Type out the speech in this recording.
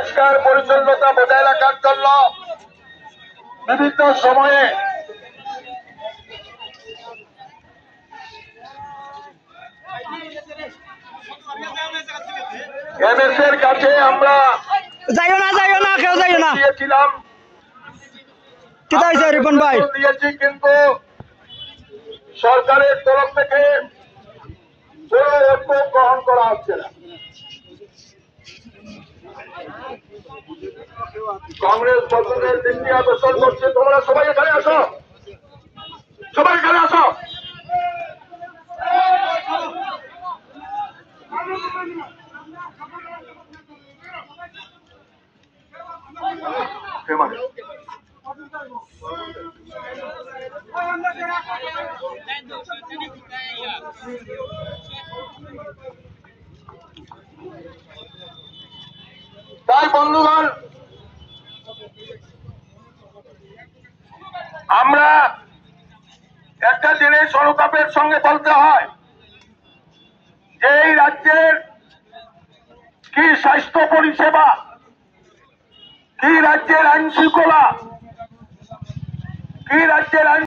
পরিষ্কার পরিচ্ছন্নতা বজায় রাখার জন্য বিভিন্ন সময়ে এমএস এর কাছে আমরা দিয়েছিলাম, দিয়েছি, কিন্তু সরকারের তরফ থেকে গ্রহণ করা হচ্ছে না। কংগ্রেস বন্ধুদের দৃষ্টি আকর্ষণ করছে, তোমরা সবাই এখানে আসো, সবাই এখানে আসো। তাই বন্ধুগণ, আমরা একটা জিনিস অনুতাপের সঙ্গে বলতে হয় যে এই রাজ্যের কি স্বাস্থ্য পরিষেবা, কি রাজ্যের আইন শৃঙ্খলা, কি রাজ্যের আইন